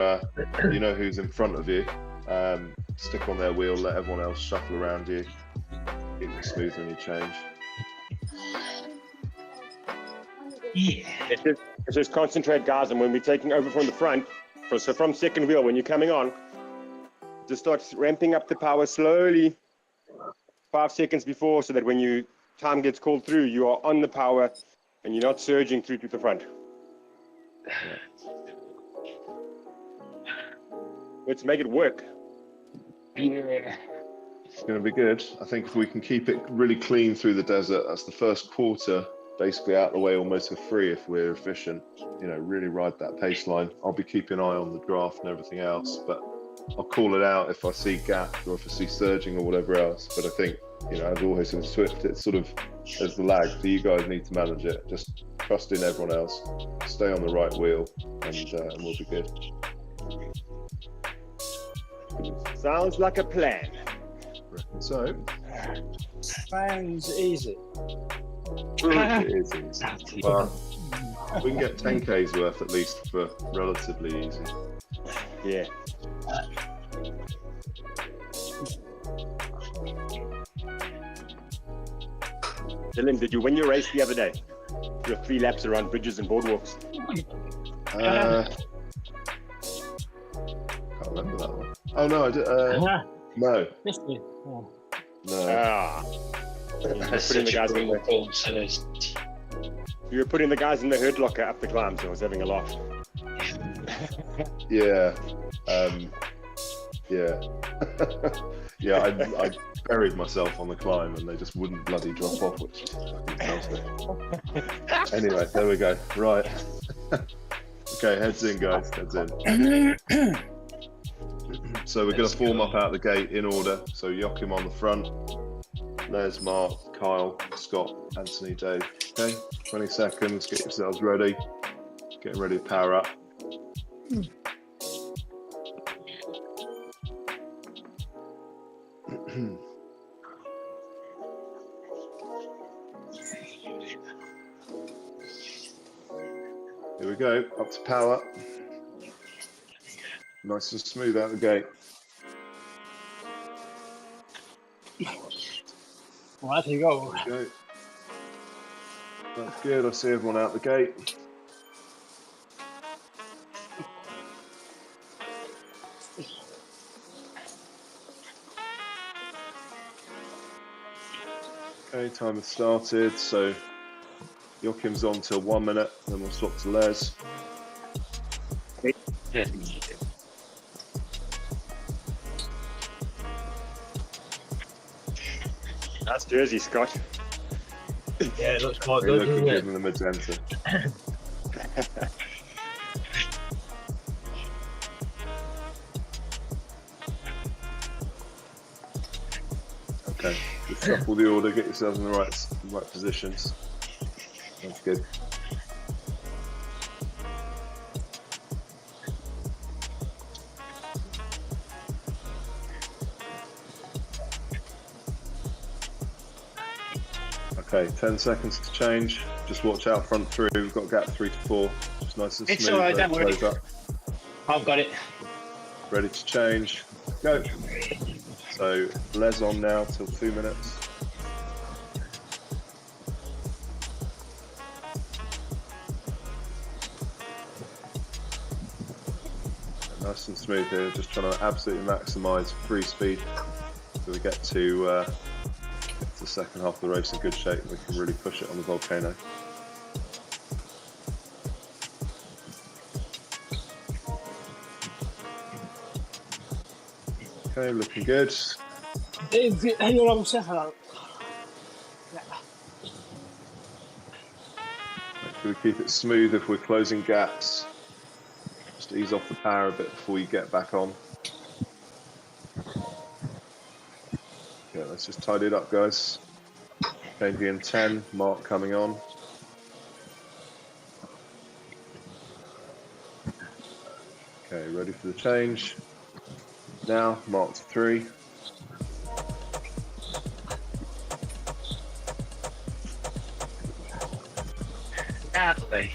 you know who's in front of you. Stick on their wheel, let everyone else shuffle around you. Keep it smooth when you change. It's just concentrate, guys, and when we're taking over from the front, so from second wheel, when you're coming on, just start ramping up the power slowly, 5 seconds before, so that when you time gets called through, you are on the power and you're not surging through to the front. Let's make it work. Yeah. It's going to be good. I think if we can keep it really clean through the desert, that's the first quarter basically out of the way almost for free if we're efficient. You know, really ride that pace line. I'll be keeping an eye on the draft and everything else, but I'll call it out if I see gaps or if I see surging or whatever else. But I think, you know, as always with Swift, it's sort of, there's the lag, so you guys need to manage it. Just trust in everyone else, stay on the right wheel, and we'll be good. Sounds like a plan. So, Sounds easy. it is easy. But we can get 10K's worth at least for relatively easy. Yeah. Dylan, did you win your race the other day? Your 3 laps around bridges and boardwalks? Can't remember that one. Oh no, I did. No. No. That's such a great call, you were putting the guys in the herd locker up the climb, so I was having a laugh. Yeah. Yeah. Yeah, I buried myself on the climb and they just wouldn't bloody drop off, which fucking tells me. Anyway, there we go. Right. Okay, heads in, guys. Heads in. So we're going to form up out the gate in order. So Joachim on the front, Les, Mark, Kyle, Scott, Anthony, Dave. Okay, 20 seconds. Get yourselves ready. Getting ready to power up. Here we go, up to power. Nice and smooth out the gate. Right, here you go. There we go. That's good, I see everyone out the gate. Okay, timer started, so Joachim's on till 1 minute, then we'll swap to Les. That's Jersey, Scott. Yeah, it looks quite You're good, looking doesn't good in the magenta. Okay, just shuffle the order, get yourselves in the right positions. That's good. Okay, 10 seconds to change. Just watch out front through. We've got gap 3 to 4. Just nice and smooth. It's all right, don't worry. Up. I've got it. Ready to change. Go. So Les on now till 2 minutes. Nice and smooth here. Just trying to absolutely maximise free speed so we get to the second half of the race in good shape and we can really push it on the volcano. Okay, looking good. You're on second. Make sure we keep it smooth if we're closing gaps. Just ease off the power a bit before you get back on. Yeah, let's just tidy it up, guys. Changing in 10, Mark coming on. Okay, ready for the change. Now, Mark to 3. Exactly.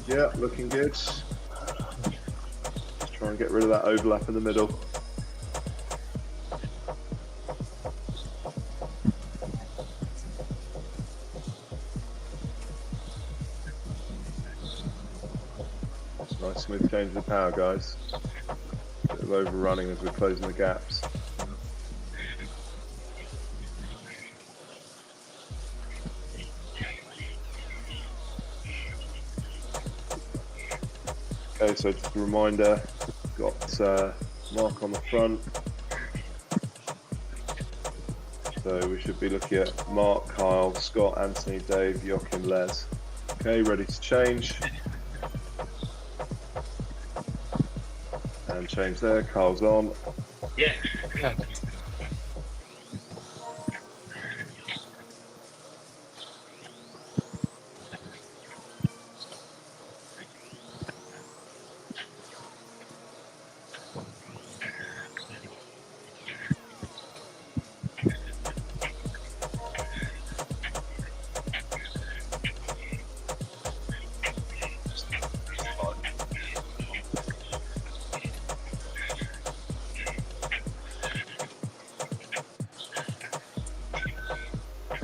Yeah, looking good. Try and get rid of that overlap in the middle. Nice smooth change of the power, guys. Bit of overrunning as we're closing the gaps. Okay, so just a reminder, got Mark on the front. So we should be looking at Mark, Kyle, Scott, Anthony, Dave, Joachim, Les. Okay, ready to change. And change there, Kyle's on. Yeah.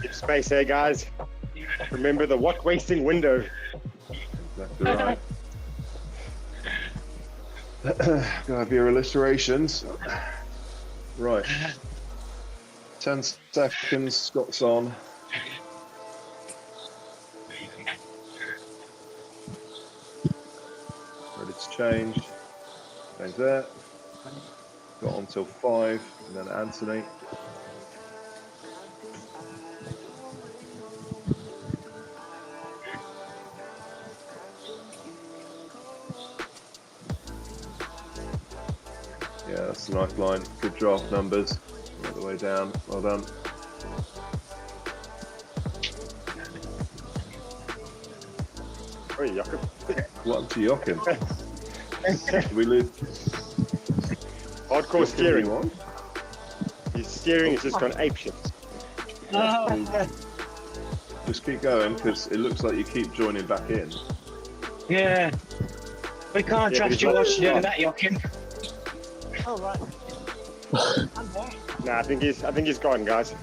Keep space there, guys. Remember the watt wasting window. Exactly right. Gotta have your illustrations. Right. 10 seconds, Scott's on. Ready to change. Change there. Got on till 5, and then Anthony. Yeah, that's the nice line. Good draft numbers. All the way down. Well done. Oh, Jakob. What to Joachim? Did we lose? Hardcore steering. On? His steering is just gone apeshit. Just keep going because it looks like you keep joining back in. Yeah. We can't Yeah, but trust you watching doing that, Joachim. Oh, right. Nah, I think he's gone, guys.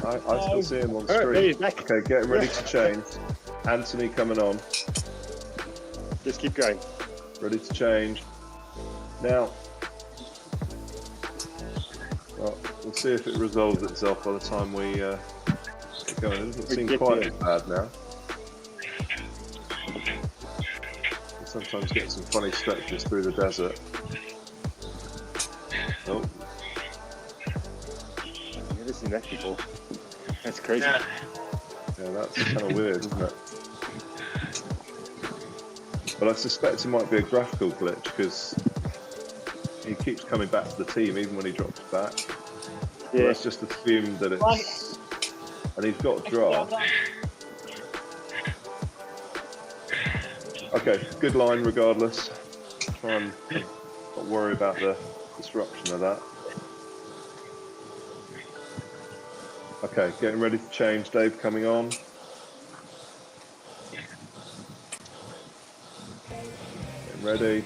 I still see him on Oh, there screen. he's back. Okay, getting ready to change. Anthony coming on. Just keep going. Ready to change. Now. Well, we'll see if it resolves itself by the time we get going. It doesn't seem get quite there. as bad now. We sometimes get some funny stretches through the desert. Oh, I've never seen that before. That's crazy. Yeah. yeah, that's kind of weird, isn't it? But I suspect it might be a graphical glitch because he keeps coming back to the team even when he drops back. Yeah. Let's just assume that it's... And he's got draft. Okay, good line regardless. Try and not worry about the disruption of that. Okay, getting ready to change. Dave coming on. Getting ready.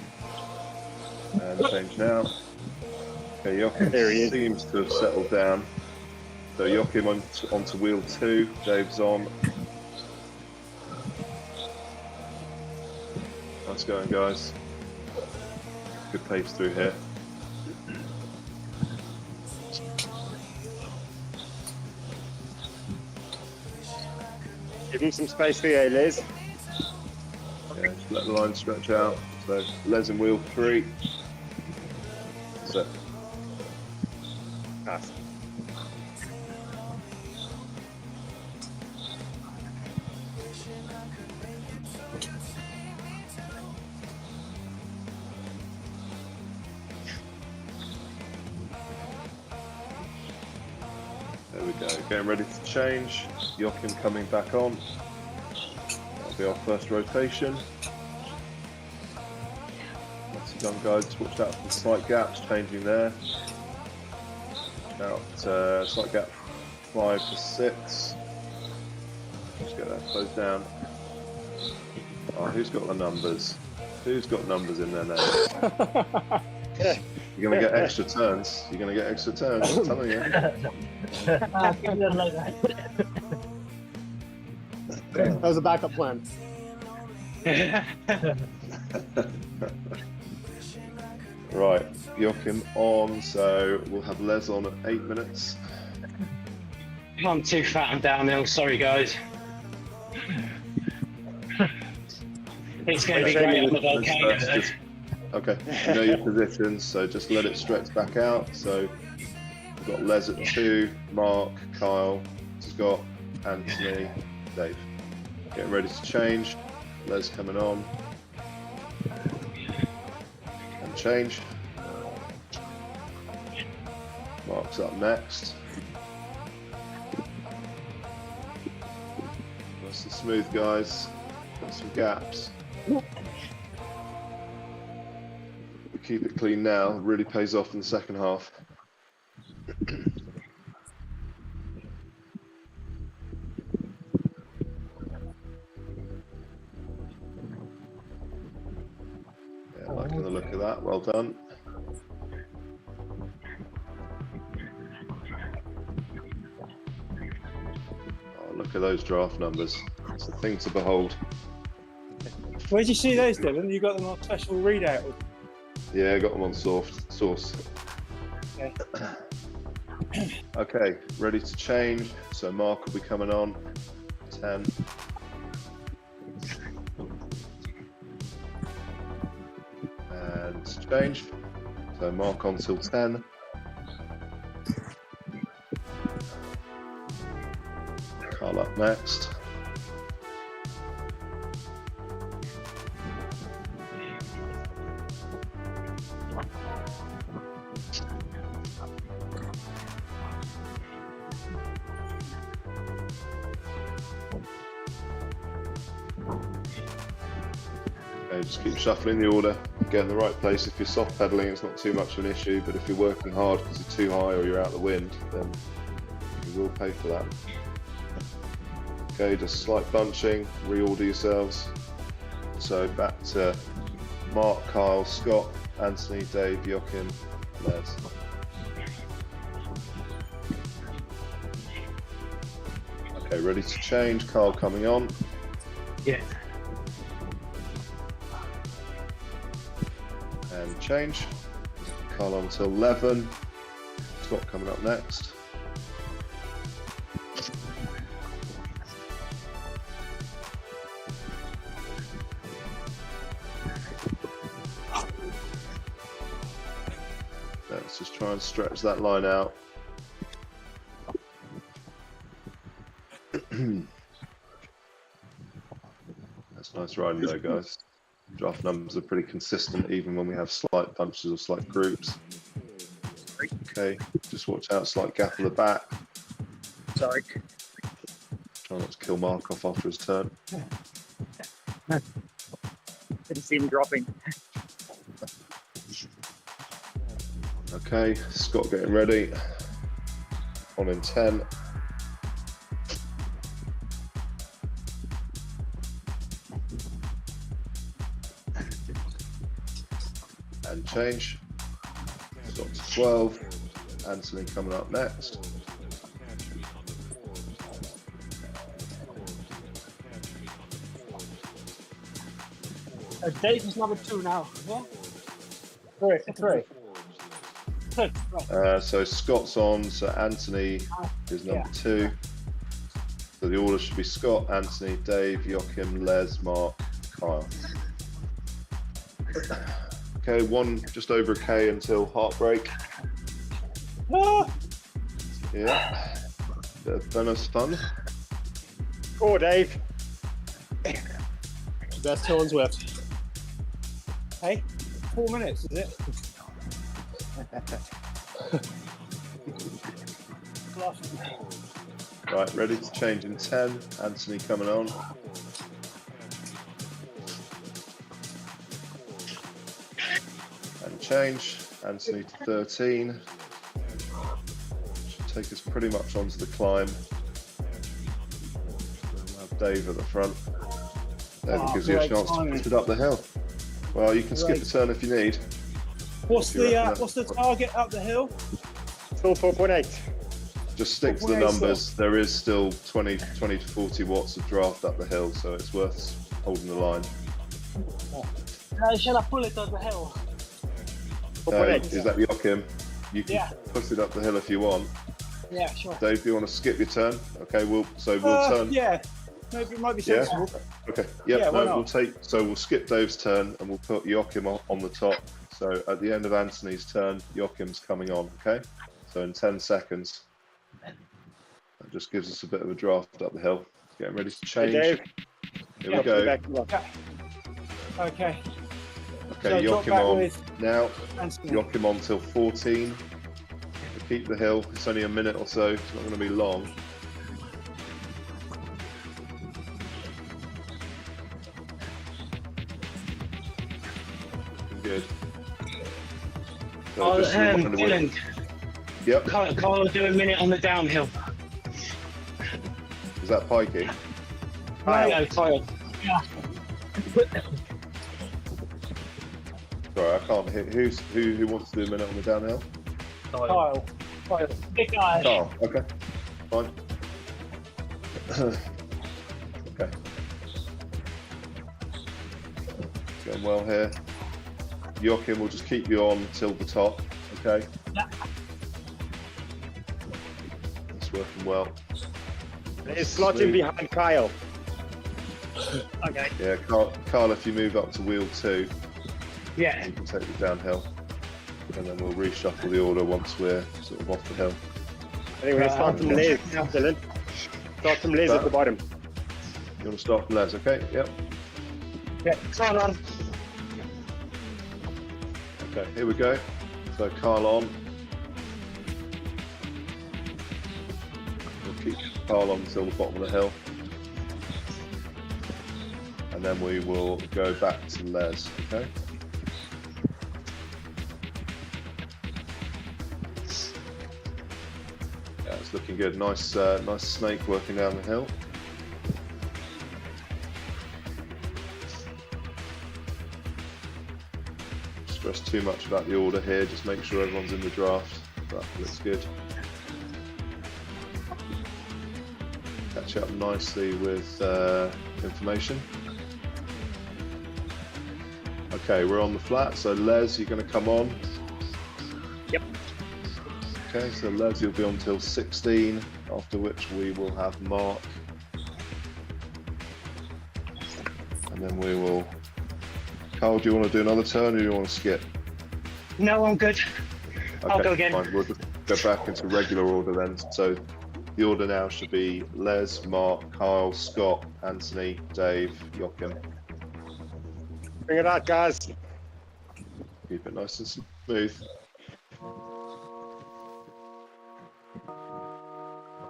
And change now. Okay, Joachim There he is. seems to have settled down. So Joachim onto wheel 2. Dave's on. Nice going, guys. Good pace through here. Give him some space there, Les. Yeah, just let the line stretch out. So Les in wheel 3. Set. Nice. There we go. Getting ready to change. Joachim coming back on. That'll be our first rotation. Nicely done, guys. Watch out for the slight gaps changing there. About slight gap 5 to 6. Just get that closed down. Oh, who's got the numbers? Who's got numbers in there now? You're going to get extra turns. You're going to get extra turns, I'm telling you. That was a backup plan. Right, Joachim on, so we'll have Les on at 8 minutes. I'm too fat and downhill. Sorry, guys. It's going to be great on the volcano. Okay, you know your positions, so just let it stretch back out. So we've got Les at 2, Mark, Kyle, Scott, Anthony, Dave. Getting ready to change. Les coming on. And change. Mark's up next. Nice and smooth, guys. Got some gaps. We keep it clean now. Really pays off in the second half. Yeah, liking the look of that. Well done. Oh, look at those draft numbers. It's a thing to behold. Where did you see those, Dylan? You got them on special readout? Yeah, I got them on source. Okay. Okay, ready to change. So Mark will be coming on. 10. And change. So Mark on till 10. Carl up next. Okay, just keep shuffling the order, get in the right place. If you're soft pedaling, it's not too much of an issue, but if you're working hard because you're too high or you're out of the wind, then you will pay for that. Okay, just slight bunching, reorder yourselves. So back to Mark, Kyle, Scott, Anthony, Dave, Joachim, Les. Okay, ready to change. Kyle coming on. Yeah. And change. Kyle on till 11. Scott coming up next. Let's just try and stretch that line out. That's nice riding though, guys. Draft numbers are pretty consistent even when we have slight bunches or slight groups. Okay, just watch out, slight gap in the back. Sorry. Try not to kill Mark off after his turn. Didn't see him dropping. Okay, Scott getting ready. On in 10. And change. Scott to 12. Anthony coming up next. Dave is number 2 now. Yeah? Three. Right. So Scott's on, so Anthony is number 2. So the order should be Scott, Anthony, Dave, Joachim, Les, Mark, Kyle. Okay, just over a K until heartbreak. Ah! Yeah, bit of bonus fun. Go, Dave. Best hill on Zwift. Hey, 4 minutes, is it? Right, ready to change in 10. Anthony coming on. And change. Anthony to 13. Should take us pretty much onto the climb. We'll have Dave at the front. Dave gives you a chance to push it up the hill. Well, you can skip the turn if you need. What's If you reckon the target up the hill? Still 4.8. Just stick to the 4.8 numbers. There is still 20 to 40 watts of draft up the hill, so it's worth holding the line. Shall I pull it up the hill? 4.8. Is that Joachim? You can Yeah. push it up the hill if you want. Yeah, sure. Dave, do you want to skip your turn? Okay, we'll turn. Yeah, maybe it might be Yeah? sensible. Okay. Yeah, Yep. why No, not? we'll skip Dave's turn and we'll put Joachim on the top. So at the end of Anthony's turn, Joachim's coming on. Okay. So in 10 seconds, that just gives us a bit of a draft up the hill. Getting ready to Hey, change. Dave. Here we go. Back. Okay. Okay, So drop Joachim back on with now. Anthony. Joachim on till 14. To keep the hill. It's only a minute or so. It's not going to be long. Good. So just a reminder with- Dylan, Yep. Carl will do a minute on the downhill. Is that Pikey? No, Kyle. Yeah. Sorry, I can't hear. Who wants to do a minute on the downhill? Kyle. Big guy. Oh, okay. Fine. Okay. Going well here. Joachim will just keep you on till the top. Okay. Yeah. It's working well. It's slotting behind Kyle. Okay. Yeah, Carl, if you move up to wheel 2, Yeah. you can take the downhill. And then we'll reshuffle the order once we're sort of off the hill. I think we're going to start from Les, Dylan. Start from Les at the bottom. You want to start from Les, okay? Yep. Yeah. Carl on. Okay, here we go. So Carl on. We'll keep Carl on until the bottom of the hill. And then we will go back to Les, okay? Yeah, it's looking good. Nice, nice snake working down the hill. Stress too much about the order here. Just make sure everyone's in the draft. That looks good. Catch up nicely with information. Okay, we're on the flat. So Les, you're going to come on. Yep. Okay, so Les, you'll be on till 16, after which we will have Mark. And then we will... Carl, do you want to do another turn or do you want to skip? No, I'm good. I'll go again. Fine. We'll just go back into regular order then. So the order now should be Les, Mark, Kyle, Scott, Anthony, Dave, Joachim. Bring it out, guys. Keep it nice and smooth.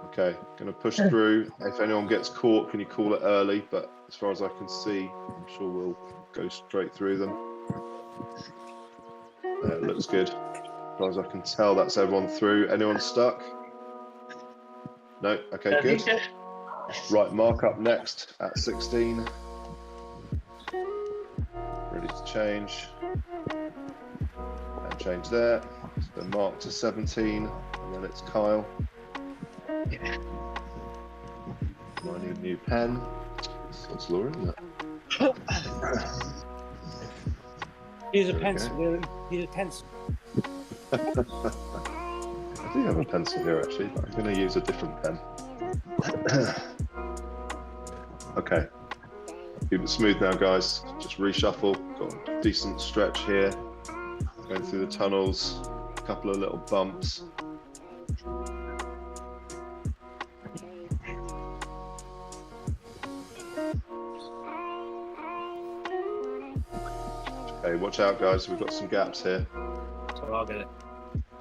Okay, going to push through. If anyone gets caught, can you call it early? But as far as I can see, I'm sure we'll go straight through them. It looks good. As far as I can tell, that's everyone through. Anyone stuck? No? Okay, good. Right, Mark up next at 16. Ready to change. And change there. So Mark to 17, and then it's Kyle. Yeah. I need a new pen. That's Laura, isn't it? Here's a Okay. pencil. Here's a pencil. I do have a pencil here actually, but I'm going to use a different pen. Okay. Keep it smooth now, guys. Just reshuffle. Got a decent stretch here. Going through the tunnels. A couple of little bumps. Okay, watch out, guys. We've got some gaps here. So I'll get it.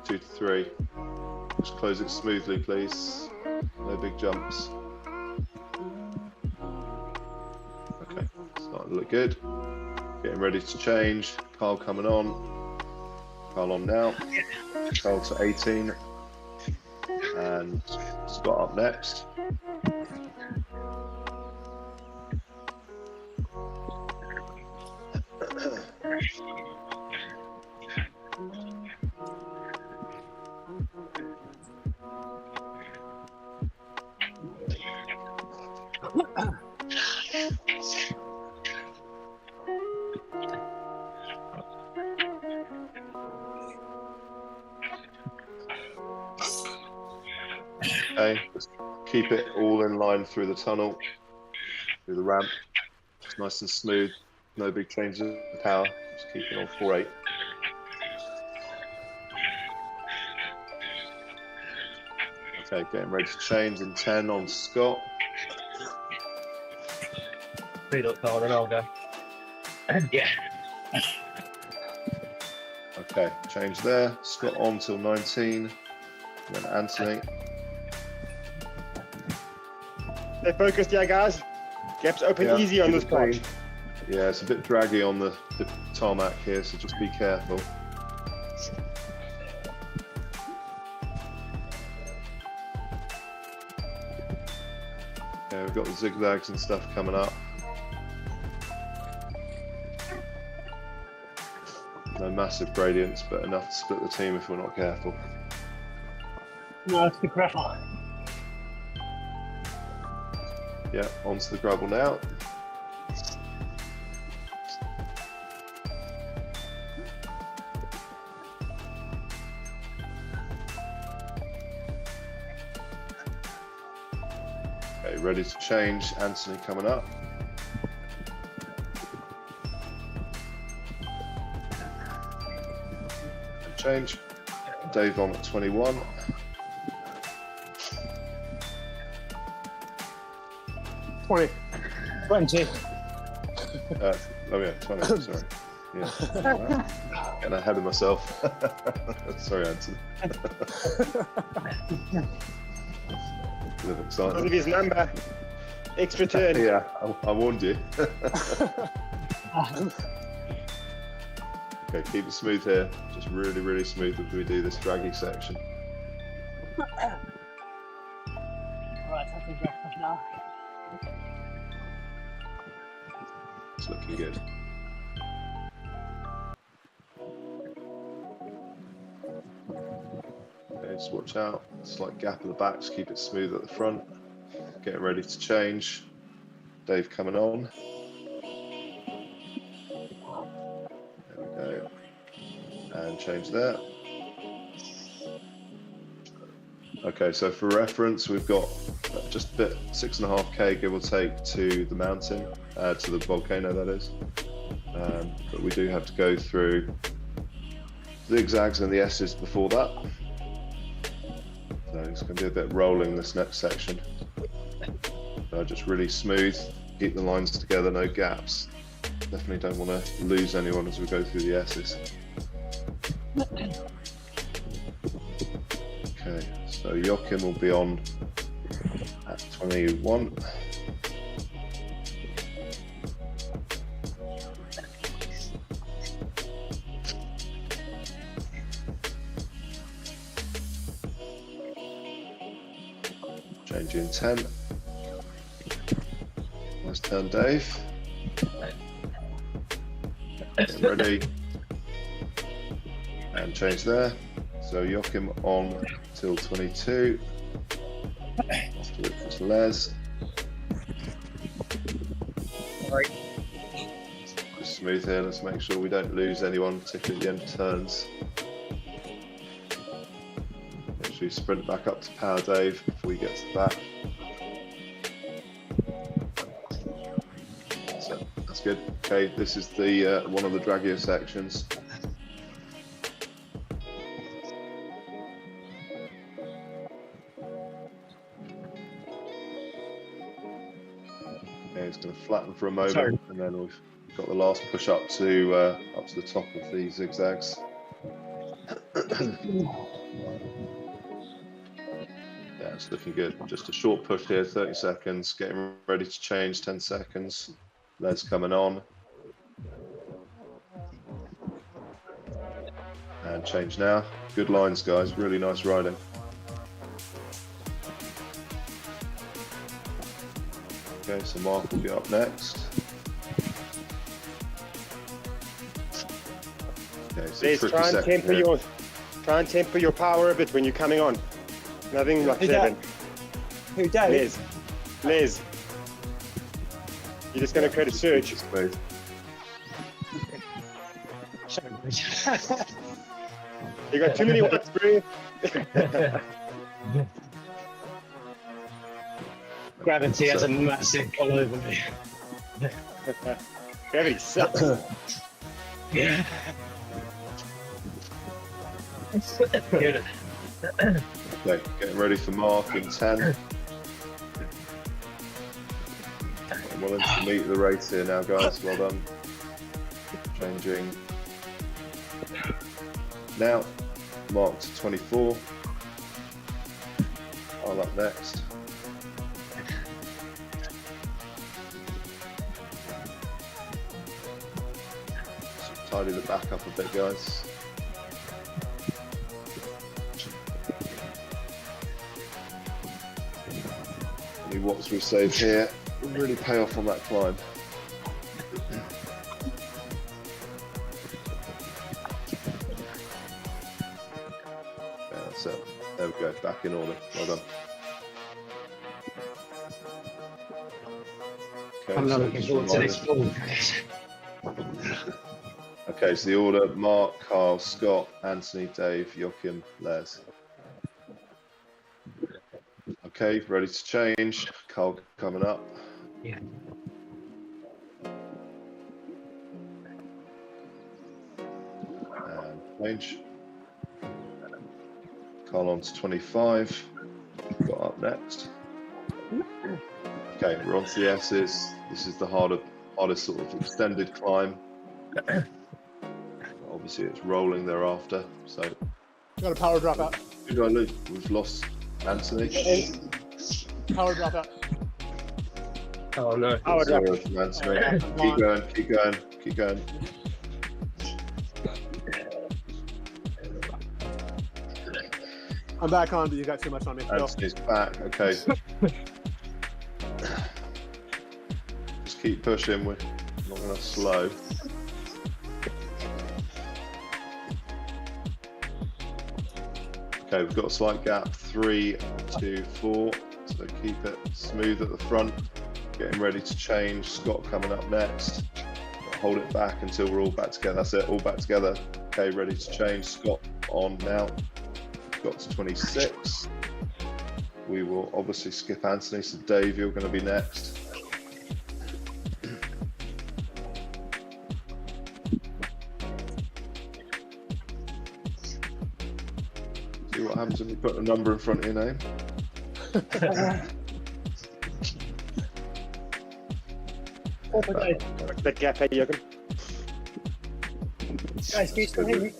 2 to 3. Just close it smoothly, please. No big jumps. Okay, starting to look good. Getting ready to change. Carl coming on. Carl on now. Carl to 18. And Scott up next. Okay, just keep it all in line through the tunnel, through the ramp. Just nice and smooth, no big changes of power. Just keep it on 4.8. Okay, getting ready to change in 10 on Scott. Speed up, Colin, and I'll go. Yeah. Okay, change there. Scott on till 19. And then Anthony. Stay focused here, guys. Gaps open easy on this part. Yeah, it's a bit draggy on the tarmac here, so just be careful. Okay, we've got the zigzags and stuff coming up. No massive gradients, but enough to split the team if we're not careful. No, it's good gravel. Yeah, onto the gravel now. Okay, ready to change. Anthony coming up. And change. Dave on at 21. 20. Oh yeah, 20, sorry. Yeah. Getting ahead of myself. Sorry, Anthony. Bit of Because of excitement. his number. Extra turn. Yeah, I warned you. Okay, keep it smooth here. Just really, really smooth as we do this draggy section. Right, I think that's now. It's looking good. Okay, just watch out. Slight gap at the back, just keep it smooth at the front. Getting ready to change. Dave coming on. There we go. And change there. Okay, so for reference, we've got just a bit 6.5K give or take to the mountain, to the volcano that is. But we do have to go through zigzags and the S's before that. So it's going to be a bit rolling this next section. So just really smooth, keep the lines together, no gaps. Definitely don't want to lose anyone as we go through the S's. Okay, so Joachim will be on at 21. Change in 10. Nice turn, Dave. Get ready. And change there. So Joachim on till 22. After it's Les. Right. Just smooth here. Let's make sure we don't lose anyone, particularly at the end of turns. Make sure you sprint back up to power, Dave, before you get to the back. So that's good. Okay, this is the one of the draggier sections. Okay, it's going to flatten for a moment, Sorry. and then we've got the last push up to the top of the zigzags. Yeah, it's looking good. Just a short push here, 30 seconds. Getting ready to change, 10 seconds. Les coming on. And change now. Good lines, guys. Really nice riding. Okay, so Mark will be up next. Okay, so Les, 50 try and seconds temper here. your power a bit when you're coming on. Nothing like Who's 7. Who, Dave? Les. You're just going to create a surge. Smooth. Sorry, boys. You got too many watts, bro. Gravity has a massive pull over me. Gravity sucks. Yeah. Good. Okay, getting ready for mark in 10. I'm willing to meet the race here now, guys. Well done. Changing. Now, mark to 24. I'll up next. So tidy the back up a bit, guys. Any watts we save here will really pay off on that climb. Yeah, that's it. There we go, back in order. Well done. Okay, I'm not so looking just forward to remind this us- fall. Okay, so the order: Mark, Carl, Scott, Anthony, Dave, Joachim, Les. Okay, ready to change. Carl coming up. Yeah. And change. Carl on to 25. Got up next. Okay, we're on to the S's. This is the hardest sort of extended climb. Obviously, it's rolling thereafter. So, Got a power dropout. who do I lose? We've lost Anthony. Power dropout. Oh no. Power drop. Zero from Anthony. Yeah, Keep going, keep going, keep going. I'm back on, but you got too much on me. Go. Anthony's back. Okay. Just keep pushing. We're not going to slow. Okay, we've got a slight gap. 3, 2, 4. So keep it smooth at the front. Getting ready to change. Scott coming up next. Hold it back until we're all back together. That's it, all back together. Okay, ready to change. Scott on now. Got to 26. We will obviously skip Anthony. So Dave, you're going to be next. See what happens when you put a number in front of your name. That gap, hey, Joachim. Guys, can you still hear me?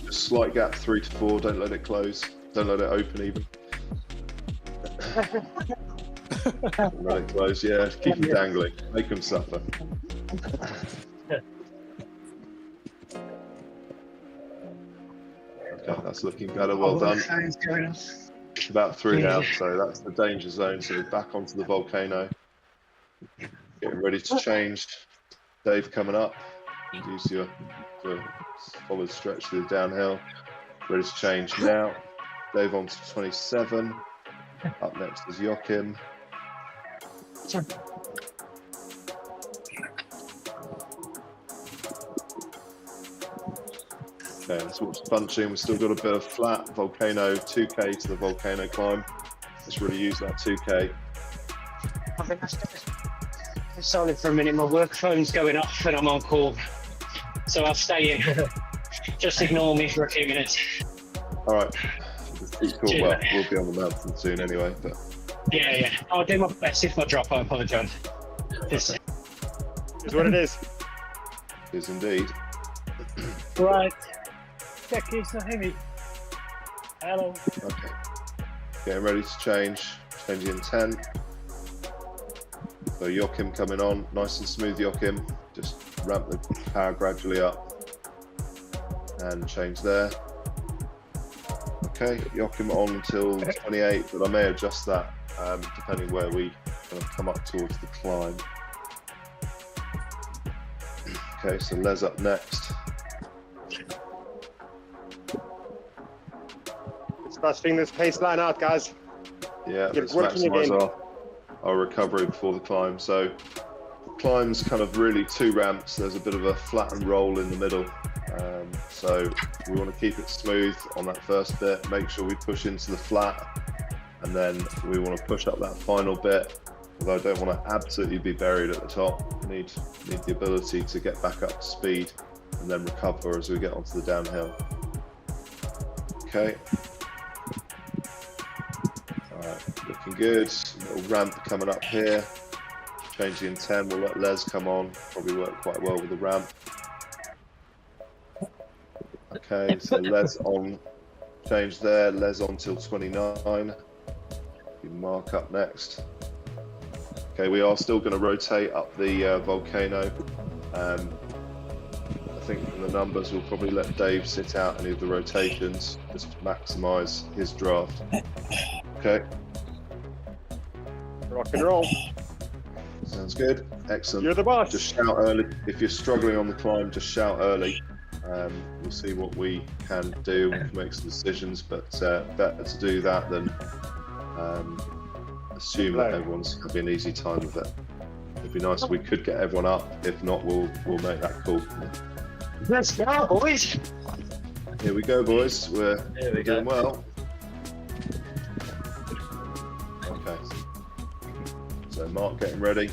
Just slight gap, 3 to 4. Don't let it close. Don't let it open even. Don't let it close. Yeah, keep them dangling. Make them suffer. Okay, that's looking better. Well done. It's about 3 now, so that's the danger zone. So back onto the volcano. Getting ready to change. Dave coming up. Use your solid stretch through the downhill. Ready to change now. Dave on to 27. Up next is Joachim. Okay, let's watch the bunching. We've still got a bit of flat volcano, 2K to the volcano climb. Let's really use that 2K. I think that's good. Solid for a minute. My work phone's going off and I'm on call. So I'll stay in. Just ignore me for a few minutes. All right. Just keep cool. Well, we'll be on the mountain soon anyway, but Yeah. I'll do my best. If I drop, I apologise. Is what it is. it is indeed. Right. Check, can you still hear me? Hello. Okay. Getting ready to change. Changing in 10. So Joachim coming on. Nice and smooth, Joachim. Just ramp the power gradually up. And change there. Okay, Joachim on until 28, but I may adjust that depending where we kind of come up towards the climb. Okay, so Les up next. about string this pace line out, guys. Yeah, Get let's working maximize again. our recovery before the climb. So climb's kind of really 2 ramps. There's a bit of a flat and roll in the middle. So we want to keep it smooth on that first bit, make sure we push into the flat, and then we want to push up that final bit. Although I don't want to absolutely be buried at the top. Need the ability to get back up to speed and then recover as we get onto the downhill. Okay. Alright, looking good. Little ramp coming up here. Changing in 10, we'll let Les come on. Probably work quite well with the ramp. Okay, so Les on, change there. Les on till 29. You mark up next. Okay, we are still going to rotate up the volcano. I think from the numbers, we'll probably let Dave sit out any of the rotations, just to maximise his draft. Okay. Rock and roll. Sounds good. Excellent. You're the boss. Just shout early. If you're struggling on the climb, just shout early. We'll see what we can do, make some decisions, but better to do that than assume that everyone's having an easy time with it. It'd be nice if we could get everyone up. If not, we'll make that call. Let's go, boys. Here we go, boys. We're doing well. Okay. So Mark getting ready.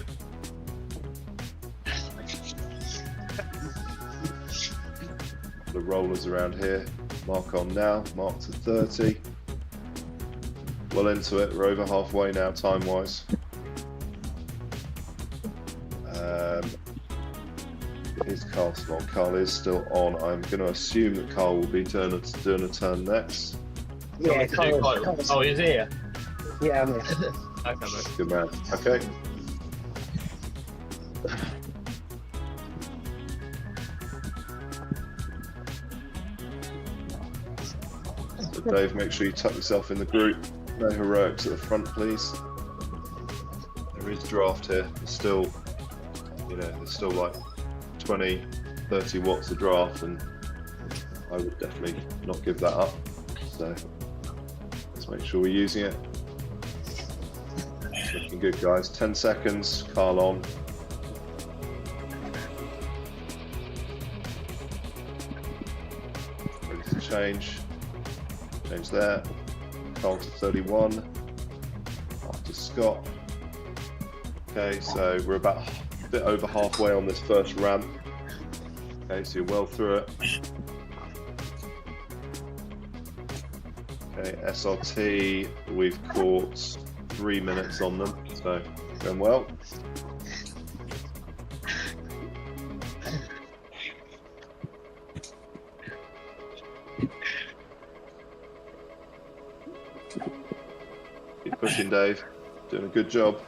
The rollers around here. Mark on now. Mark to 30. Well into it. We're over halfway now, time-wise. Is Carl still on? Carl is still on. I'm going to assume that Carl will be doing a turn next. Yeah, Oh, he's here. yeah, I'm here. Okay, mate. Good man. Okay. So Dave, make sure you tuck yourself in the group. No heroics at the front, please. There is draft here. There's still, there's still like 20, 30 watts of draft, and I would definitely not give that up. So let's make sure we're using it. Looking good, guys. 10 seconds. Carl on. Ready to change. Change there. Carl to 31. After Scott. Okay, so we're about a bit over halfway on this first ramp. Okay, so you're well through it. Okay, SRT, we've caught 3 minutes on them, so going well. Keep pushing, Dave. Doing a good job.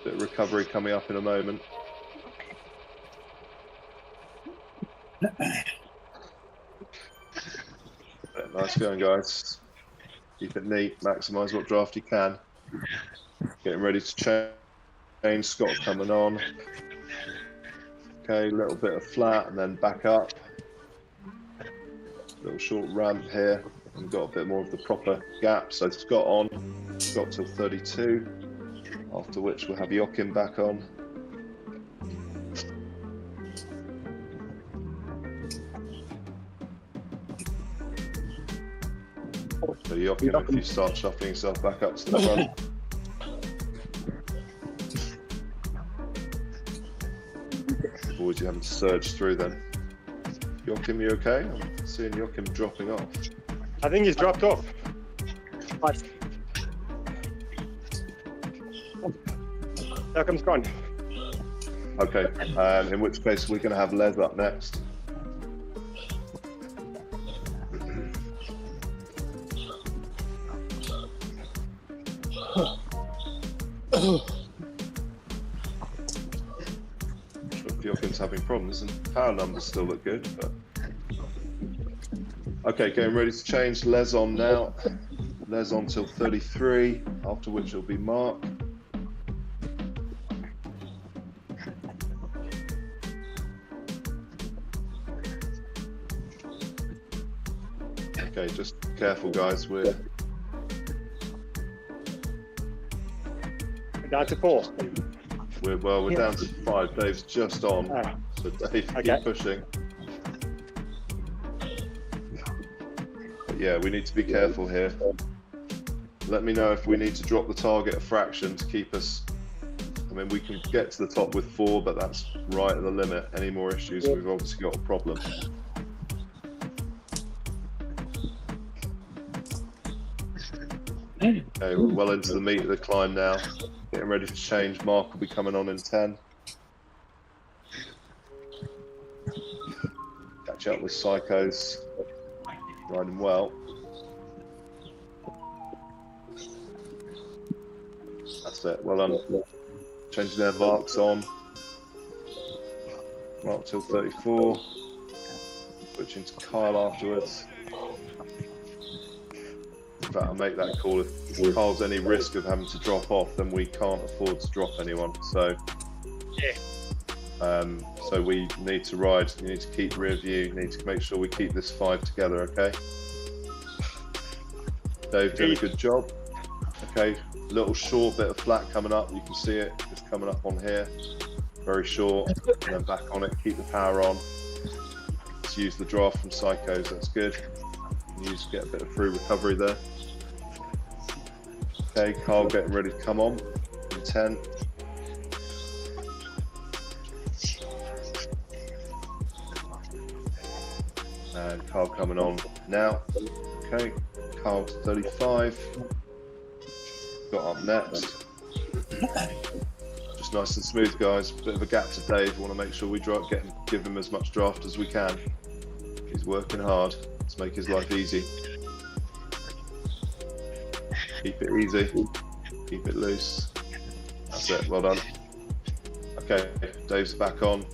Bit of recovery coming up in a moment. Nice going, guys. Keep it neat, maximise what draft you can. Getting ready to change. Scott coming on. Okay, a little bit of flat and then back up. Little short ramp here. We've got a bit more of the proper gap. So Scott on. Scott till 32. After which we'll have Joachim back on. So Joachim, if you start shuffling yourself back up to the front. Avoid you having to surge through then. Joachim, you okay? I'm seeing Joachim dropping off. I think he's dropped off. Joachim's gone. Okay, in which case we're going to have Les up next. Joachim's having problems and power numbers still look good, but okay, getting ready to change. Les on now. Les on till 33, after which it'll be Mark. Okay, just careful, guys. We're Down to 4. we're down to 5. Dave's just on, Ah, so Dave, okay. keep pushing. But yeah, we need to be careful here. Let me know if we need to drop the target a fraction to keep us. I mean, we can get to the top with 4, but that's right at the limit. Any more issues, we've obviously got a problem. Okay, we're well into the meat of the climb now. Getting ready to change. Mark will be coming on in 10. Catch up with Psychos. Riding well. That's it. Well done. Changing their marks on. Mark till 34. Switching to Kyle afterwards. In fact, I'll make that call. If Kyle's any risk of having to drop off, then we can't afford to drop anyone. So, so we need to ride. You need to keep rear view. You need to make sure we keep this 5 together. Okay. Dave did a good job. Okay, little short bit of flat coming up. You can see it just coming up on here. Very short, and then back on it. Keep the power on. Let's use the draft from Psychos. That's good. You just get a bit of free recovery there. Okay, Carl getting ready to come on in 10. And Carl coming on now. Okay, Carl to 35. Got up next. Just nice and smooth, guys. Bit of a gap to Dave. Want to make sure we give him as much draft as we can. He's working hard. Let's make his life easy. Keep it easy. Keep it loose. That's it. Well done. Okay, Dave's back on.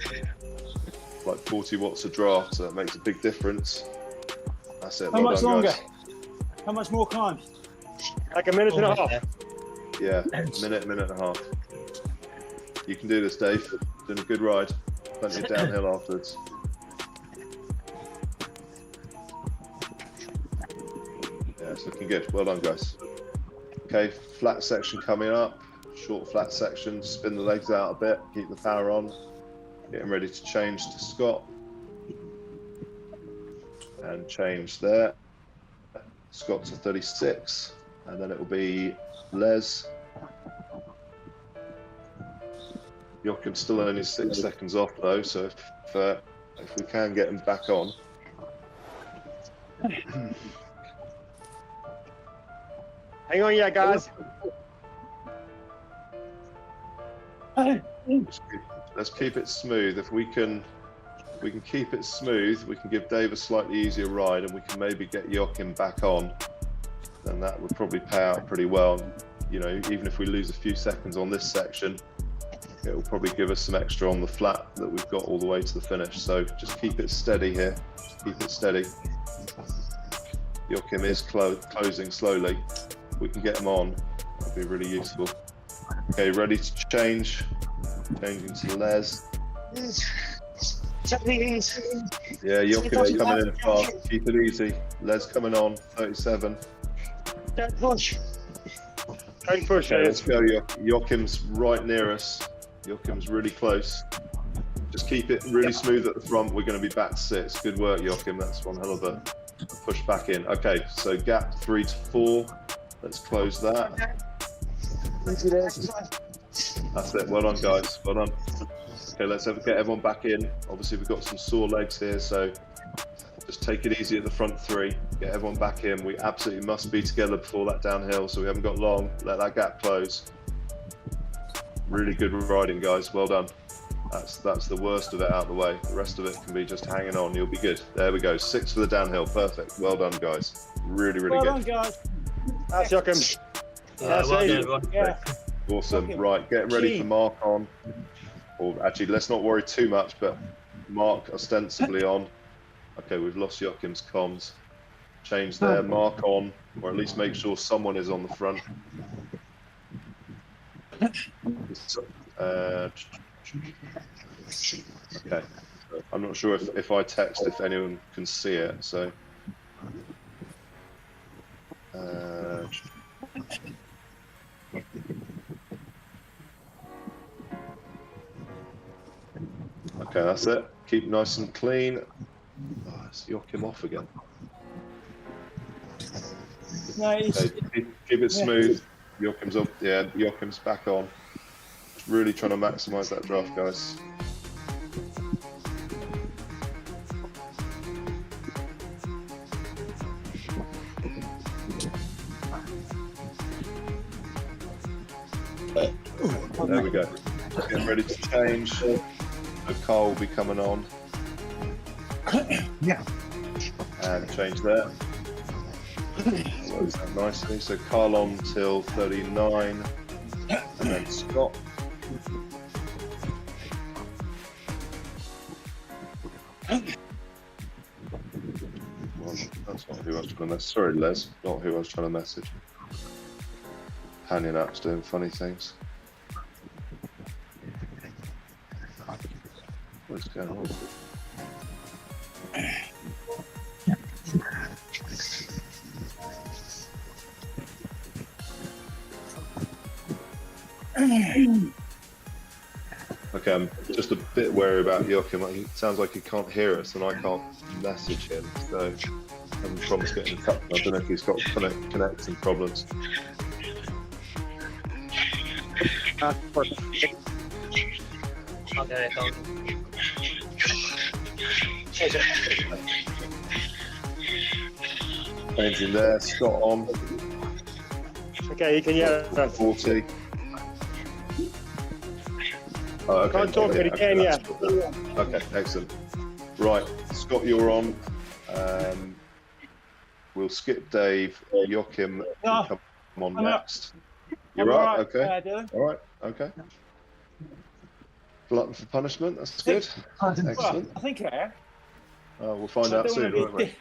Like 40 watts of draft, so that makes a big difference. That's it. How much done, longer? guys. How much more climb? Like a minute and a half. Yeah, minute and a half. You can do this, Dave. Doing a good ride. Plenty of downhill afterwards. Yeah, it's looking good. Well done, guys. Okay, flat section coming up. Short flat section. Spin the legs out a bit. Keep the power on. Getting ready to change to Scott. And change there. Scott to 36. And then it will be Les. Joachim's still only 6 seconds off though, so if we can get him back on. Hang on, yeah, guys. Let's keep it smooth. If we can keep it smooth, we can give Dave a slightly easier ride, and we can maybe get Joachim back on. Then that would probably pay out pretty well. You know, even if we lose a few seconds on this section, it will probably give us some extra on the flat that we've got all the way to the finish. So just keep it steady here. Just keep it steady. Joachim is closing slowly. If we can get him on, that'd be really useful. Okay, ready to change. Changing to Les. Yeah, Joachim's coming in fast. Keep it easy. Les coming on, 37. Don't push. Don't push, Okay, let's go. Joachim's right near us. Joachim's really close. Just keep it really smooth at the front. We're going to be back to 6. Good work, Joachim. That's one hell of a push back in. Okay, so gap 3 to 4. Let's close that. That's it. Well done, guys. Well done. Okay, let's get everyone back in. Obviously, we've got some sore legs here, so just take it easy at the front 3. Get everyone back in. We absolutely must be together before that downhill, so we haven't got long. Let that gap close. Really good riding, guys. Well done. That's the worst of it out of the way. The rest of it can be just hanging on. You'll be good. There we go. 6 for the downhill. Perfect. Well done, guys. Really, really Well good. done, guys. That's Joachim. Well done, everyone. Yeah. Awesome. Right, get ready for Mark on. Or actually, let's not worry too much, but Mark ostensibly on. Okay, we've lost Joachim's comms. Change there, Mark on, or at least make sure someone is on the front. Okay, I'm not sure if I text if anyone can see it, so Okay, that's it. Keep nice and clean. Oh, let's yoke him off again. No, it's, Okay, keep it smooth. Joachim's up. Yeah, Joachim's back on. Really trying to maximise that draft, guys. There we go. Getting ready to change. So Carl will be coming on. Yeah. And change there. Works out nicely. So Carl on till 39. And then Scott. Well, that's not who I was trying to message. Sorry, Les. Not who I was trying to message. Companion app's doing funny things. What's going on? Okay, I'm just a bit wary about Joachim. It sounds like he can't hear us and I can't message him, so I'm promised getting in touch. I don't know if he's got connecting problems. Okay, Changing there, Scott on. Okay, you can hear us. 40. Oh, okay. Can't talk, but he can, yeah. Okay, excellent. Right, Scott, you're on. We'll skip Dave. Joachim will come on next. You're right, okay. All right, okay. Glutton for punishment, that's good. Excellent. Well, I think I am. We'll find out soon, won't we?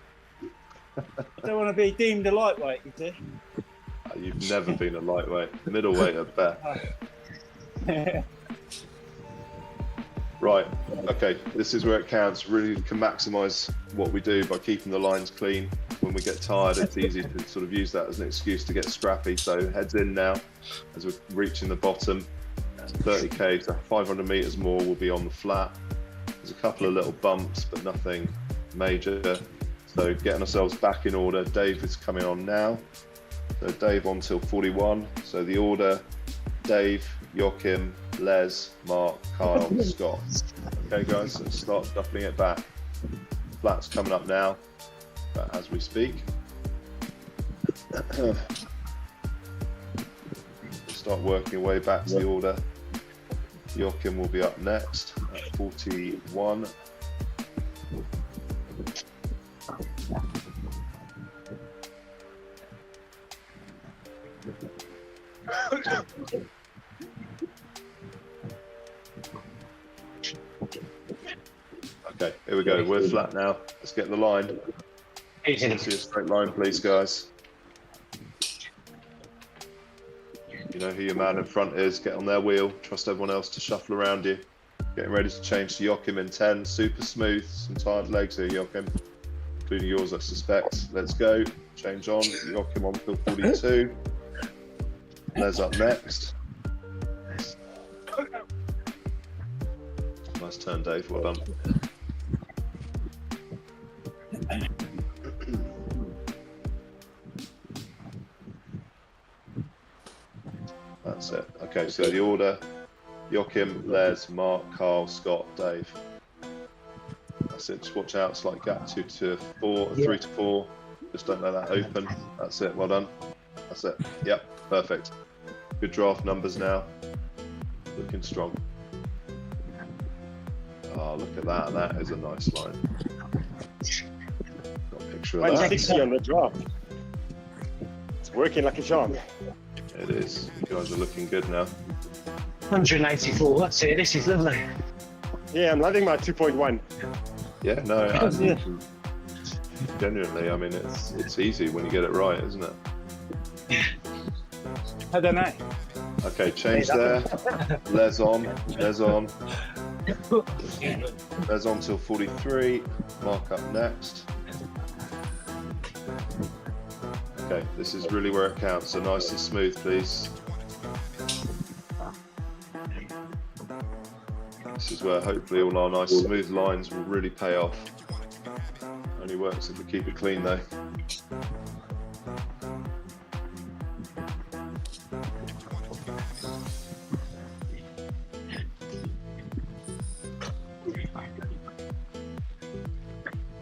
I don't want to be deemed a lightweight, you see. You've never been a lightweight, middleweight at best. Right, okay, this is where it counts. Really can maximise what we do by keeping the lines clean. When we get tired, it's easy to sort of use that as an excuse to get scrappy. So heads in now, as we're reaching the bottom. 30k, so 500 metres more will be on the flat. There's a couple of little bumps, but nothing major. So getting ourselves back in order. Dave is coming on now. So Dave on till 41. So the order, Dave, Joachim, Les, Mark, Kyle, Scott. Okay guys, let's start shuffling it back. Flat's coming up now, as we speak. Start working your way back to the order. Joachim will be up next at 41. Okay, here we go. We're flat now. Let's get the line. Let's see a straight line, please, guys. You know who your man in front is. Get on their wheel. Trust everyone else to shuffle around you. Getting ready to change to Joachim in 10. Super smooth. Some tired legs here, Joachim, including yours, I suspect. Let's go. Change on. Joachim on till 42. Les up next. Nice turn, Dave. Well done. That's it. Okay, so the order: Joachim, Les, Mark, Carl, Scott, Dave. That's it. Just watch out. It's like gap 2 to 4, 3 to 4. Just don't let that open. That's it. Well done. That's it. Yep. Perfect. Good draft numbers now. Looking strong. Oh, look at that. That is a nice line. Got a picture of that. 160 on the draft. It's working like a charm. It is. You guys are looking good now. 184, that's it, this is lovely. Yeah, I'm loving my 2.1. Yeah, no, genuinely, I mean, it's easy when you get it right, isn't it? I don't know. Okay, change there. Les on. Les on till 43. Mark up next. Okay, this is really where it counts, so nice and smooth, please. This is where hopefully all our nice smooth lines will really pay off. Only works if we keep it clean though.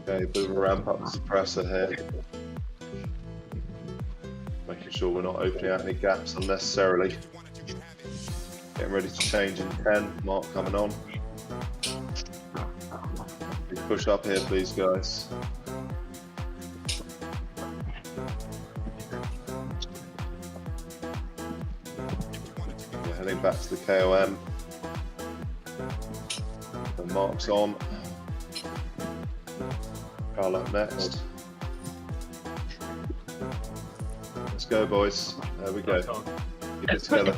Okay, a bit of a ramp up the suppressor here. Making sure we're not opening out any gaps unnecessarily. Getting ready to change in 10, Mark coming on. Push up here please guys. We're heading back to the KOM. And Mark's on. Carl up next. Let's go boys. There we go. Keep it together.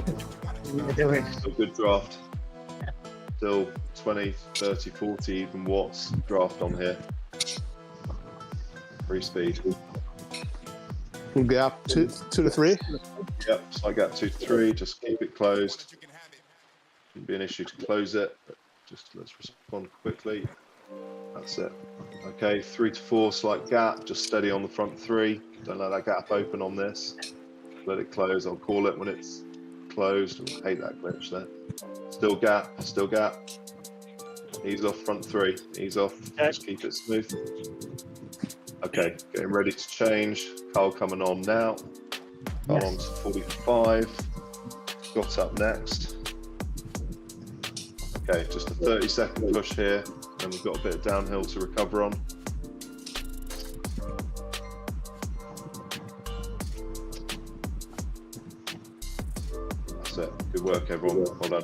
Still good draft. Still 20, 30, 40 even watts draft on here. Free speed. Full gap, 2 to 3. Yep, side gap 2 to 3, just keep it closed. Shouldn't be an issue to close it, but just let's respond quickly. That's it. Okay, 3 to 4, slight gap, just steady on the front 3. Don't let that gap open on this. Let it close, I'll call it when it's closed. I hate that glitch there. Still gap, still gap. Ease off front 3, ease off, just keep it smooth. Okay, getting ready to change. Carl coming on now. Carl on to 45. Got up next. Okay, just a 30-second push here, and we've got a bit of downhill to recover on. That's it. Good work, everyone. Well done.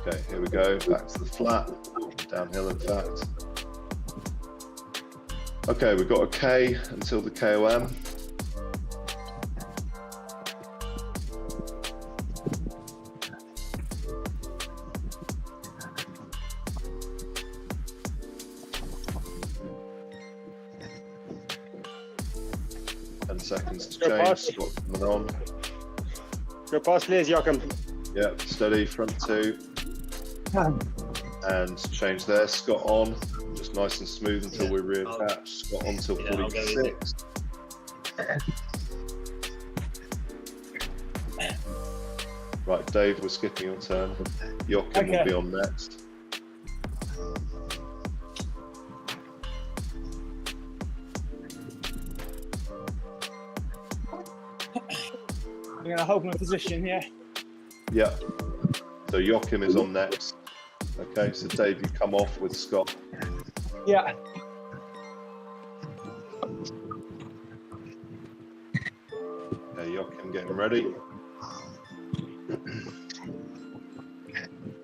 Okay, here we go. Back to the flat. Downhill, in fact. Okay, we've got a K until the KOM. Seconds to change. Scott coming on. Go past Les, Joachim. Yep, steady, front 2. And change there. Scott on. Just nice and smooth until we reattach. Scott on till 46. Right, Dave, we're skipping your turn. Joachim will be on next. I'm going to hold my position here. Yeah. So Joachim is on next. Okay, so Dave, you come off with Scott. Yeah. Okay, Joachim getting ready.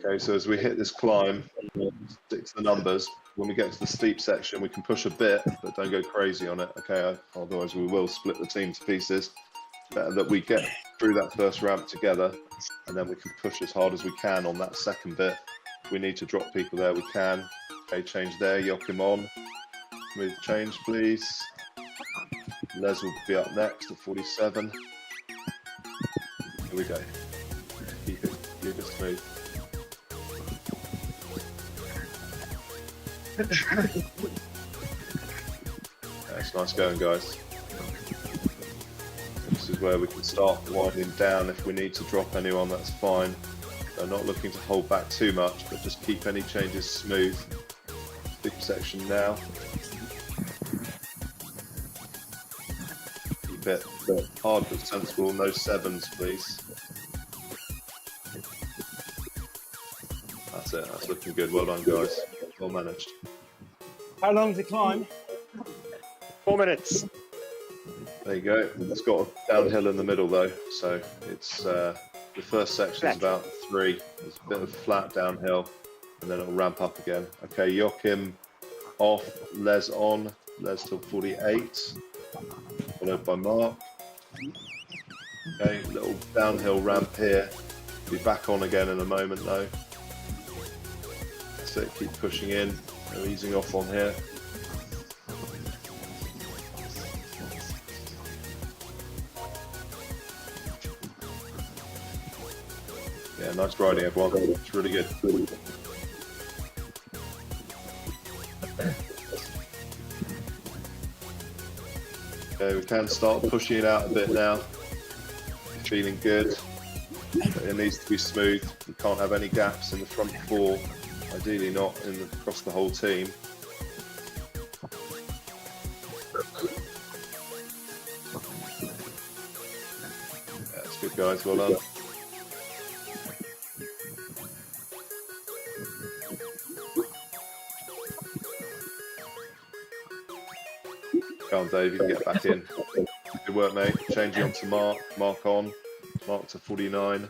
Okay, so as we hit this climb, stick to the numbers. When we get to the steep section, we can push a bit, but don't go crazy on it. Okay, otherwise we will split the team to pieces. Better that we get through that first ramp together, and then we can push as hard as we can on that second bit. If we need to drop people there, we can. Okay, change there, Joachim on. Smooth change, please. Les will be up next at 47. Here we go. Keep it smooth. That's nice going, guys. This is where we can start winding down. If we need to drop anyone, that's fine. So not looking to hold back too much, but just keep any changes smooth. Big section now. Keep it hard but sensible, no 7s please. That's it, that's looking good. Well done guys, well managed. How long's the climb? 4 minutes. There you go. It's got a downhill in the middle though, so it's the first section is about 3. There's a bit of flat downhill, and then it'll ramp up again. Okay, Joachim off, Les on, Les till 48, followed by Mark. Okay, little downhill ramp here. Be back on again in a moment though. That's it. Keep pushing in. So easing off on here. Yeah, nice riding, everyone. It's really good. Okay, we can start pushing it out a bit now. Feeling good. But it needs to be smooth. We can't have any gaps in the front four. Ideally not across the whole team. That's good, guys. Well done. Come on, Dave, you can get back in. Good work, mate. Changing on to Mark. Mark on. Mark to 49.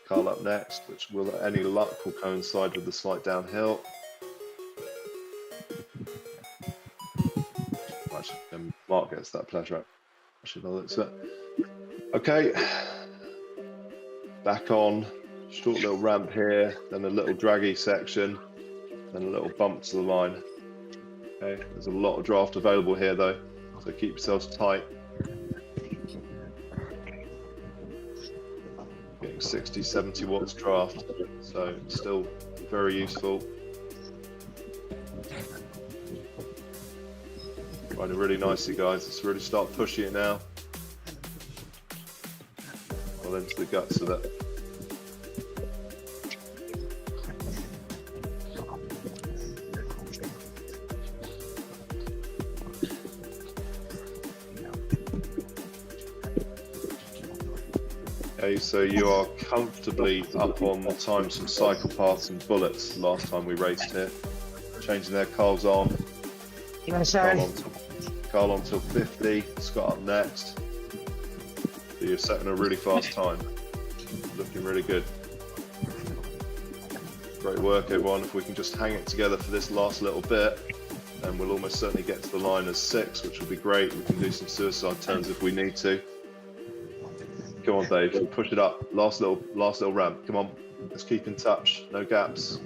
Carl up next, which will, any luck, will coincide with the slight downhill. Actually, Mark gets that pleasure. Actually, by the looks of it. Okay. Back on. Short little ramp here, then a little draggy section, then a little bump to the line. Okay, there's a lot of draft available here though, so keep yourselves tight. Getting 60, 70 watts draft, so still very useful. Riding really nicely, guys. Let's really start pushing it now. Well into the guts of it. Okay, so you are comfortably up on the times from cycle paths and bullets last time we raced here. Changing their Carl's on. Carl on till 50, Scott up next. So you're setting a really fast time. Looking really good. Great work, everyone. If we can just hang it together for this last little bit, then we'll almost certainly get to the line as 6, which will be great. We can do some suicide turns if we need to. Come on, Dave, push it up. Last little ramp. Come on, let's keep in touch. No gaps.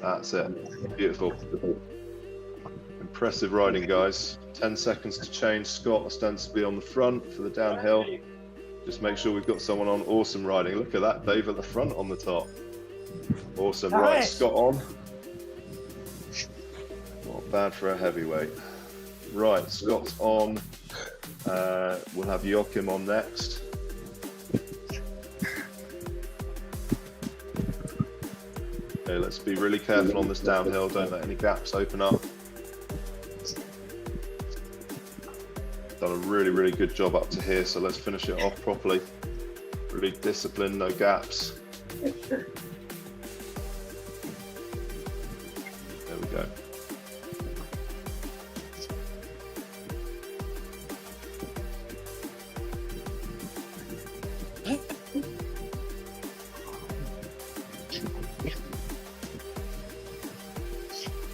That's it. Beautiful. Impressive riding, guys. 10 seconds to change. Scott ostensibly on the front for the downhill. Just make sure we've got someone on. Awesome riding. Look at that, Dave at the front on the top. Awesome. Right, Scott on. Not bad for a heavyweight. Right, Scott's on. We'll have Joachim on next. Okay, let's be really careful on this downhill. Don't let any gaps open up. Done a really, really good job up to here, so let's finish it off properly. Really disciplined, no gaps. There we go.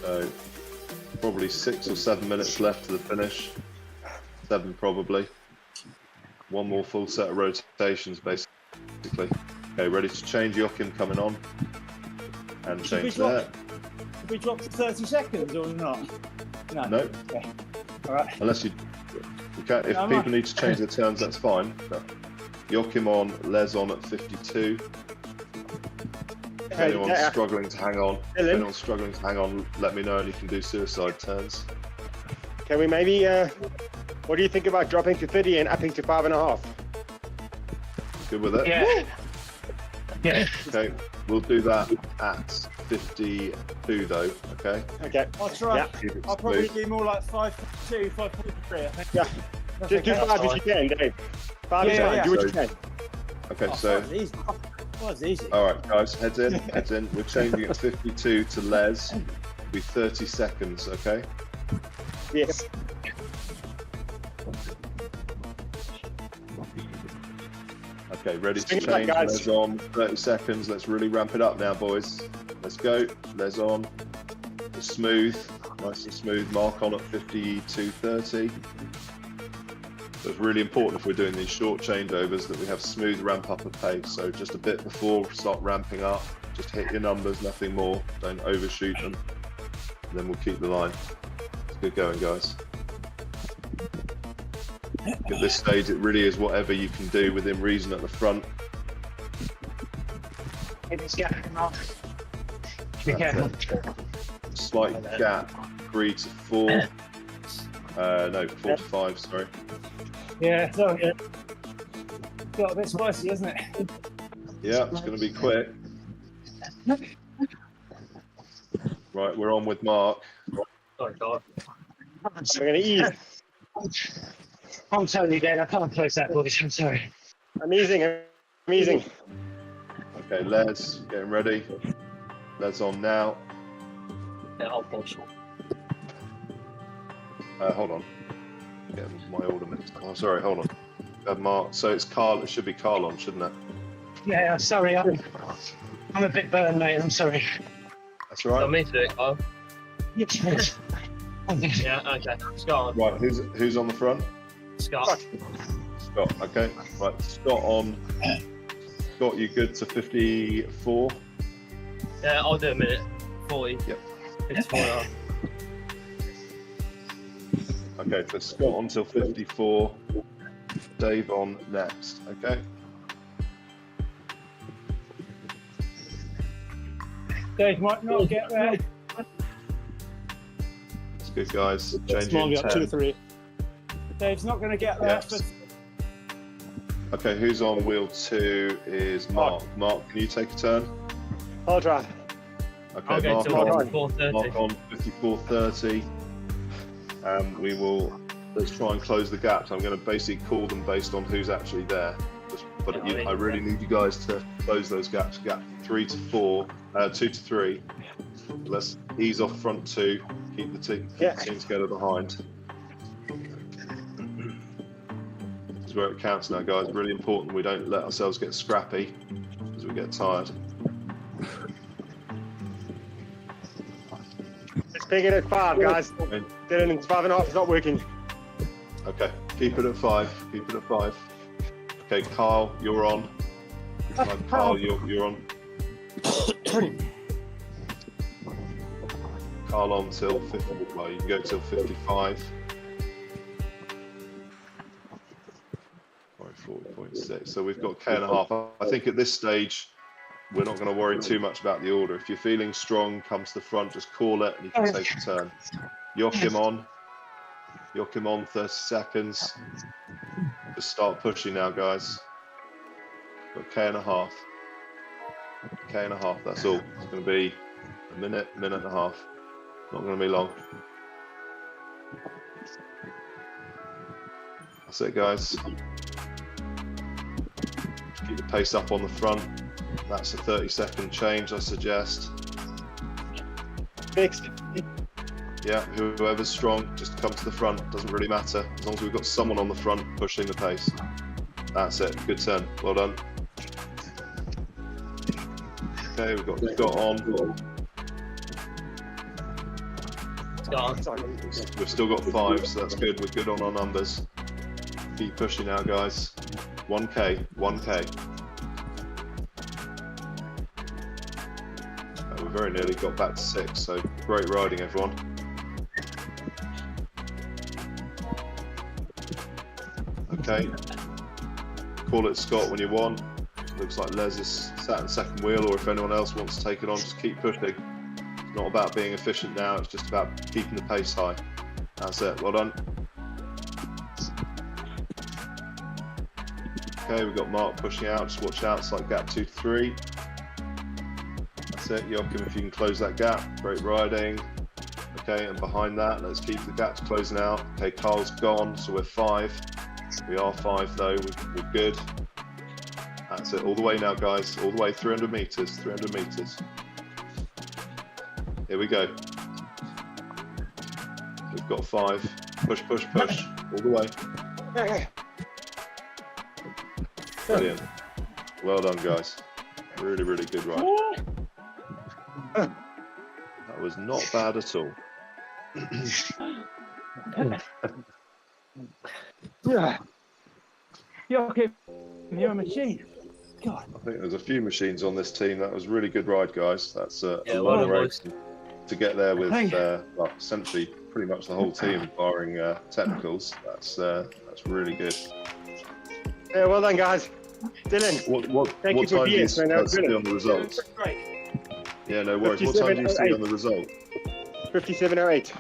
So probably 6 or 7 minutes left to the finish. 7 probably. One more full set of rotations basically. Okay, ready to change. Joachim coming on. And change there. Did we drop to 30 seconds or not? No. No. Okay. All right. Unless you can, if people need to change their turns, that's fine. But Joachim on, Les on at 52. If anyone's struggling to hang on, let me know and you can do suicide turns. Can we maybe, what do you think about dropping to 30 and upping to 5.5? Good with it? Yeah. Yeah. Okay, we'll do that at 52 though, okay? Okay. I'll try. Yeah. I'll probably do more like 5.2, 5.3, I think. Yeah. That's Do okay. 5 if you can, Dave. 5 is fine. Do what you can. Okay, Oh, so, that was easy. That was easy. all right, guys, heads in. We're changing it 52 to Les. It'll be 30 seconds, okay? Yes. Okay, ready to Swing it change. back, guys. Les on, 30 seconds. Let's really ramp it up now, boys. Let's go. Les on. It's smooth, nice and smooth. Mark on at 52.30. So it's really important if we're doing these short changeovers that we have smooth ramp up of pace. So just a bit before, start ramping up, just hit your numbers, nothing more. Don't overshoot them. And then we'll keep the line. It's good going, guys. At this stage, it really is whatever you can do within reason at the front. Hit this gap, Mark. Be careful. Slight gap, 3 to 4. No, 4 to 5, sorry. Yeah, so got a bit spicy, isn't it? Yeah, it's going to be quick. Right, we're on with Mark. Sorry, God. We're going to ease. I'm totally dead. I can't close that, boys. I'm sorry. Amazing. Amazing. Okay, Les, getting ready. Les on now. Yeah, I'll push. Hold on. Getting my order mixed. Oh, sorry, hold on. Mark. So it's Carl. It should be Carl on, shouldn't it? Yeah, sorry. I'm a bit burned, mate. I'm sorry. That's all right. Got me to it, Carl. Yes. Yeah, okay. Scott on. Right, who's on the front? Scott. Scott. Okay. Right, Scott on. Scott, you good to 54? Yeah, I'll do a minute. 40. Yep. 54. Okay, so Scott on till 54. Dave on next. Okay. Dave might not get there. It's good, guys. It's Changing long up 2 to 10. 3. Dave's not going to get there. Yes. Okay, who's on wheel 2 is Mark. Mark, can you take a turn? I'll try. Okay, I'll go Mark to on. 4:30. Mark on 54.30. Let's try and close the gaps. I'm going to basically call them based on who's actually there. But I really need you guys to close those gaps. Gap 3 to 4, 2 to 3. Let's ease off front 2. Keep the team together behind. This is where it counts now, guys. Really important we don't let ourselves get scrappy as we get tired. Let's take it at 5, guys. Get in 5.5. It's not working. Okay, keep it at 5. Keep it at 5. Okay, Carl, you're on. Carl, you're on. Carl on till 50. Well, you can go till 55. 40.6. So we've got K.5. I think at this stage, we're not going to worry too much about the order. If you're feeling strong, come to the front, just call it and you can take a turn. Joachim on. Joachim on 30 seconds. Just start pushing now, guys. Got K.5. K.5, that's all. It's going to be a minute, minute and a half. Not going to be long. That's it, guys. Keep the pace up on the front. That's a 30-second change, I suggest. Fixed. Yeah, whoever's strong, just come to the front. Doesn't really matter. As long as we've got someone on the front pushing the pace. That's it. Good turn. Well done. Okay, we've got Scott on. Scott on. We've still got 5, so that's good. We're good on our numbers. Keep pushing now, guys. 1K, 1K. We very nearly got back to 6, so great riding, everyone. Okay. Call it Scott when you want. Looks like Les is sat in second wheel, or if anyone else wants to take it on, just keep pushing. It's not about being efficient now, it's just about keeping the pace high. That's it, well done. Okay, we've got Mark pushing out, just watch out, it's like gap 2 to 3. That's it, Joachim, if you can close that gap, great riding. Okay, and behind that, let's keep the gaps closing out. Okay, Carl's gone, so we're 5. We are 5 though, we're good. That's it, all the way now, guys, all the way, 300 meters, 300 meters. Here we go. We've got 5. Push, push, push, all the way. Brilliant. Well done, guys. Really, really good ride. That was not bad at all. Joachim, you're a machine. God. I think there's a few machines on this team. That was a really good ride, guys. That's a Yeah, lot well of done, race to get there with Thank you. well, essentially pretty much the whole team, barring technicals. That's really good. Yeah, well done, guys. Dylan, What Thank what you for time do you being here, man. That was see brilliant. on the results? Great. Yeah, no worries. What time do you see 57.08. on the result? 57.08.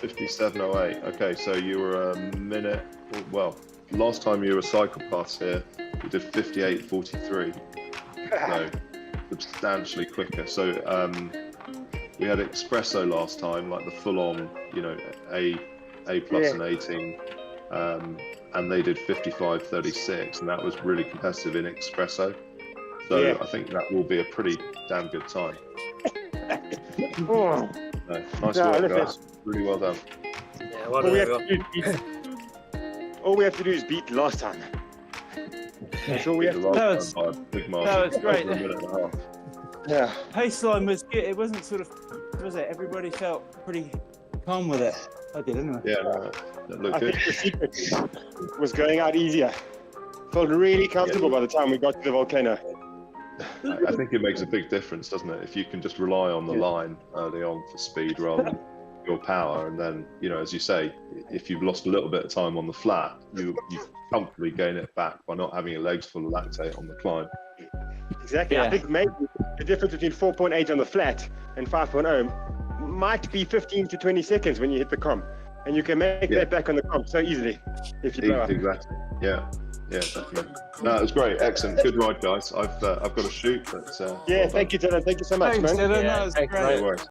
57.08. Okay, so you were a minute. Well, last time you were psychopaths here, you did 58.43. So substantially quicker. So we had espresso last time, like the full-on, you know, A plus and 18, and they did 55.36, and that was really competitive in espresso. So Yeah. I think that will be a pretty damn good time. Oh, No, nice Yeah, work, listen. guys. Really well done. Yeah, well all, we done, have everyone. to do is beat, all we have to do is beat last time. That's all we have The to last That was- time by a big margin. that was great. Over a minute and a half. Yeah. Paceline was good. It wasn't sort of, was it? Everybody felt pretty calm with it. I did, anyway. Yeah, no, that looked I good. think the secret was going out easier. Felt really comfortable by the time we got to the volcano. I think it makes a big difference, doesn't it? If you can just rely on the line early on for speed rather than your power, and then, you know, as you say, if you've lost a little bit of time on the flat, you comfortably gain it back by not having your legs full of lactate on the climb. Exactly. Yeah. I think maybe the difference between 4.8 on the flat and 5.0 might be 15 to 20 seconds when you hit the comp. And you can make Yeah. that back on the comp so easily if you blow up. Exactly. Yeah, definitely. No, it was great. Excellent. Good ride, guys. I've got to shoot, but Yeah, well thank you, Dylan. Thank you so much, Thanks, man. Dylan. Yeah, That was thanks, great. done. No worries.